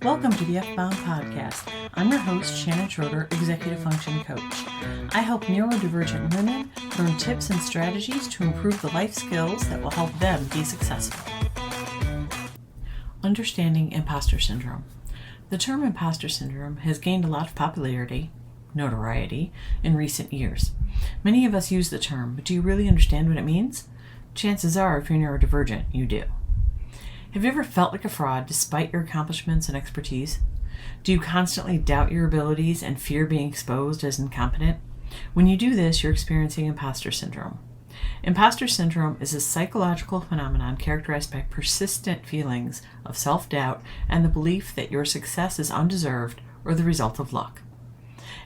Welcome to the F-Bound Podcast. I'm your host, Shannon Schroeder, Executive Function Coach. I help neurodivergent women learn tips and strategies to improve the life skills that will help them be successful. Understanding imposter syndrome. The term imposter syndrome has gained a lot of popularity, notoriety, in recent years. Many of us use the term, but do you really understand what it means? Chances are, if you're neurodivergent, you do. Have you ever felt like a fraud despite your accomplishments and expertise? Do you constantly doubt your abilities and fear being exposed as incompetent? When you do this, you're experiencing imposter syndrome. Imposter syndrome is a psychological phenomenon characterized by persistent feelings of self-doubt and the belief that your success is undeserved or the result of luck.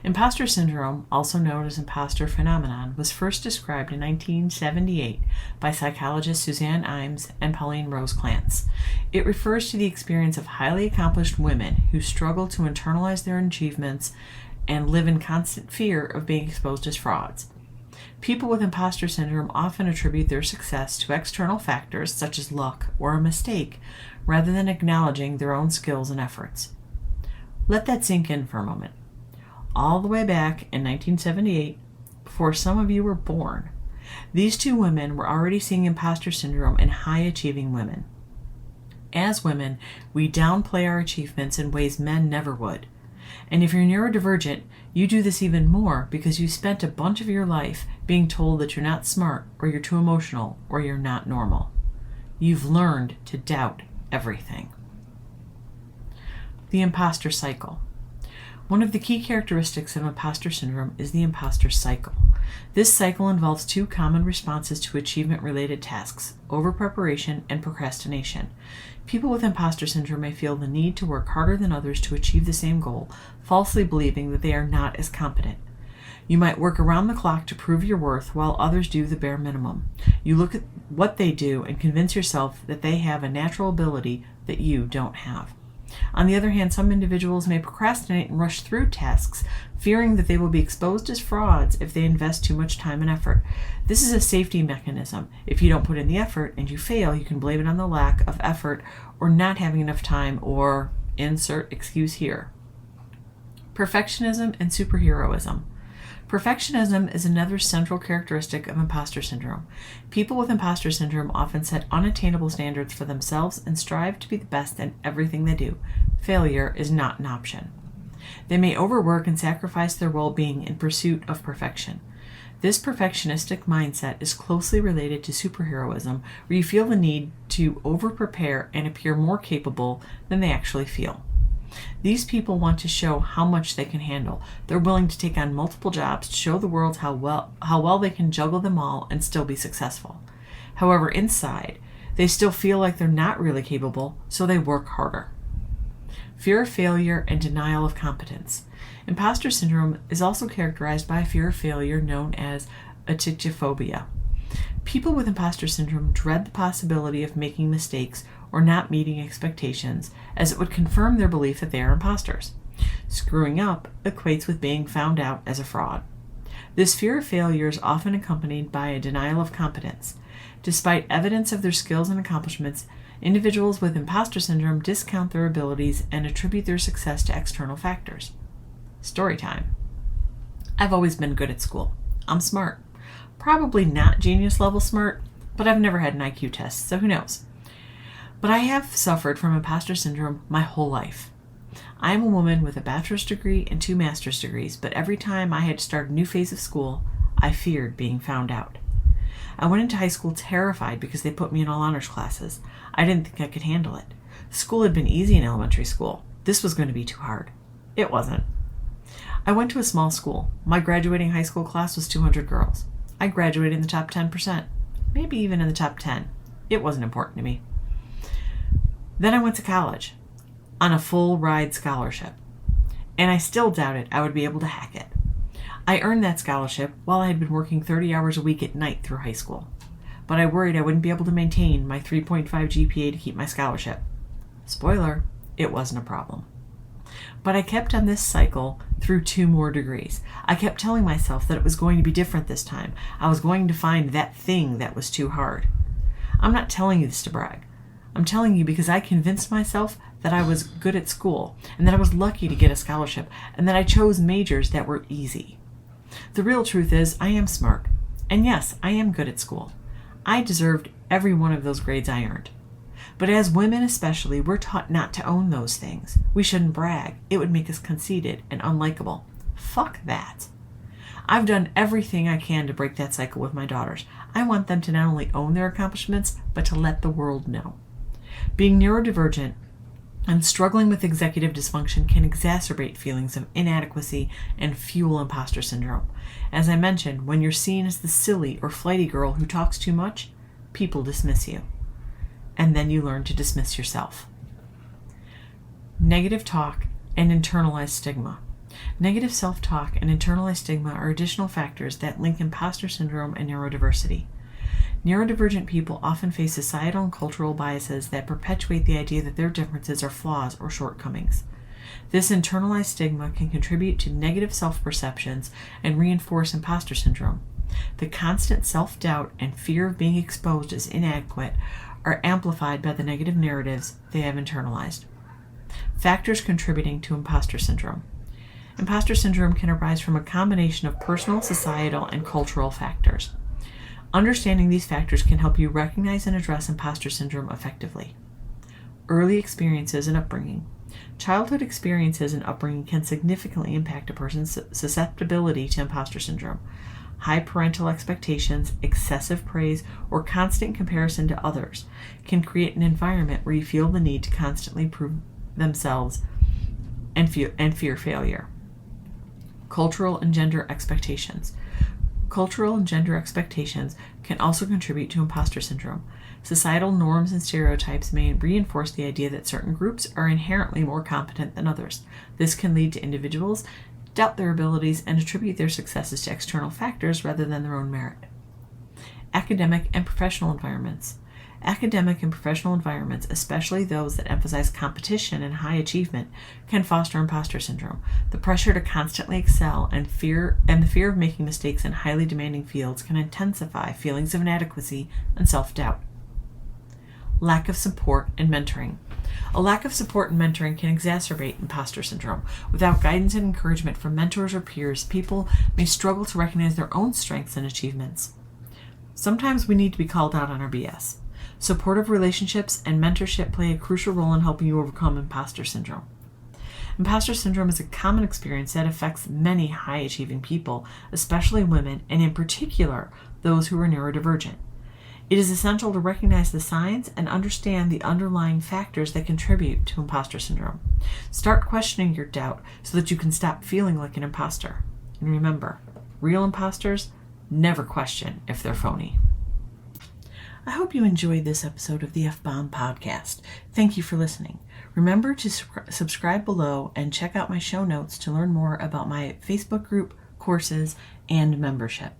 Imposter syndrome, also known as imposter phenomenon, was first described in 1978 by psychologists Suzanne Imes and Pauline Rose Clance. It refers to the experience of highly accomplished women who struggle to internalize their achievements and live in constant fear of being exposed as frauds. People with imposter syndrome often attribute their success to external factors such as luck or a mistake, rather than acknowledging their own skills and efforts. Let that sink in for a moment. All the way back in 1978, before some of you were born, these two women were already seeing imposter syndrome in high-achieving women. As women, we downplay our achievements in ways men never would. And if you're neurodivergent, you do this even more because you spent a bunch of your life being told that you're not smart, or you're too emotional, or you're not normal. You've learned to doubt everything. The imposter cycle. One of the key characteristics of imposter syndrome is the imposter cycle. This cycle involves two common responses to achievement-related tasks: over-preparation and procrastination. People with imposter syndrome may feel the need to work harder than others to achieve the same goal, falsely believing that they are not as competent. You might work around the clock to prove your worth while others do the bare minimum. You look at what they do and convince yourself that they have a natural ability that you don't have. On the other hand, some individuals may procrastinate and rush through tasks, fearing that they will be exposed as frauds if they invest too much time and effort. This is a safety mechanism. If you don't put in the effort and you fail, you can blame it on the lack of effort or not having enough time, or insert excuse here. Perfectionism and superheroism. Perfectionism is another central characteristic of imposter syndrome. People with imposter syndrome often set unattainable standards for themselves and strive to be the best in everything they do. Failure is not an option. They may overwork and sacrifice their well-being in pursuit of perfection. This perfectionistic mindset is closely related to superheroism, where you feel the need to over-prepare and appear more capable than they actually feel. These people want to show how much they can handle. They're willing to take on multiple jobs to show the world how well they can juggle them all and still be successful. However, inside, they still feel like they're not really capable, so they work harder. Fear of failure and denial of competence. Imposter syndrome is also characterized by a fear of failure known as atychiphobia. People with imposter syndrome dread the possibility of making mistakes or not meeting expectations, as it would confirm their belief that they are imposters. Screwing up equates with being found out as a fraud. This fear of failure is often accompanied by a denial of competence. Despite evidence of their skills and accomplishments, individuals with imposter syndrome discount their abilities and attribute their success to external factors. Story time. I've always been good at school. I'm smart. Probably not genius level smart, but I've never had an IQ test, so who knows? But I have suffered from imposter syndrome my whole life. I am a woman with a bachelor's degree and 2 master's degrees, but every time I had to start a new phase of school, I feared being found out. I went into high school terrified because they put me in all honors classes. I didn't think I could handle it. School had been easy in elementary school. This was going to be too hard. It wasn't. I went to a small school. My graduating high school class was 200 girls. I graduated in the top 10%, maybe even in the top 10. It wasn't important to me. Then I went to college on a full ride scholarship, and I still doubted I would be able to hack it. I earned that scholarship while I had been working 30 hours a week at night through high school, but I worried I wouldn't be able to maintain my 3.5 GPA to keep my scholarship. Spoiler, it wasn't a problem. But I kept on this cycle through 2 more degrees. I kept telling myself that it was going to be different this time. I was going to find that thing that was too hard. I'm not telling you this to brag. I'm telling you because I convinced myself that I was good at school, and that I was lucky to get a scholarship, and that I chose majors that were easy. The real truth is, I am smart. And yes, I am good at school. I deserved every one of those grades I earned. But as women especially, we're taught not to own those things. We shouldn't brag. It would make us conceited and unlikable. Fuck that. I've done everything I can to break that cycle with my daughters. I want them to not only own their accomplishments, but to let the world know. Being neurodivergent and struggling with executive dysfunction can exacerbate feelings of inadequacy and fuel imposter syndrome. As I mentioned, when you're seen as the silly or flighty girl who talks too much, people dismiss you. And then you learn to dismiss yourself. Negative talk and internalized stigma. Negative self-talk and internalized stigma are additional factors that link imposter syndrome and neurodiversity. Neurodivergent people often face societal and cultural biases that perpetuate the idea that their differences are flaws or shortcomings. This internalized stigma can contribute to negative self-perceptions and reinforce imposter syndrome. The constant self-doubt and fear of being exposed as inadequate are amplified by the negative narratives they have internalized. Factors contributing to imposter syndrome. Imposter syndrome can arise from a combination of personal, societal, and cultural factors. Understanding these factors can help you recognize and address imposter syndrome effectively. Early experiences and upbringing. Childhood experiences and upbringing can significantly impact a person's susceptibility to imposter syndrome. High parental expectations, excessive praise, or constant comparison to others can create an environment where you feel the need to constantly prove themselves and fear failure. Cultural and gender expectations. Cultural and gender expectations can also contribute to imposter syndrome. Societal norms and stereotypes may reinforce the idea that certain groups are inherently more competent than others. This can lead to individuals doubt their abilities and attribute their successes to external factors rather than their own merit. Academic and professional environments. Academic and professional environments, especially those that emphasize competition and high achievement, can foster imposter syndrome. The pressure to constantly excel and the fear of making mistakes in highly demanding fields can intensify feelings of inadequacy and self-doubt. Lack of support and mentoring. A lack of support and mentoring can exacerbate imposter syndrome. Without guidance and encouragement from mentors or peers, people may struggle to recognize their own strengths and achievements. Sometimes we need to be called out on our BS. Supportive relationships and mentorship play a crucial role in helping you overcome imposter syndrome. Imposter syndrome is a common experience that affects many high-achieving people, especially women, and in particular, those who are neurodivergent. It is essential to recognize the signs and understand the underlying factors that contribute to imposter syndrome. Start questioning your doubt so that you can stop feeling like an imposter. And remember, real imposters never question if they're phony. I hope you enjoyed this episode of the F-Bomb Podcast. Thank you for listening. Remember to subscribe below and check out my show notes to learn more about my Facebook group, courses, and membership.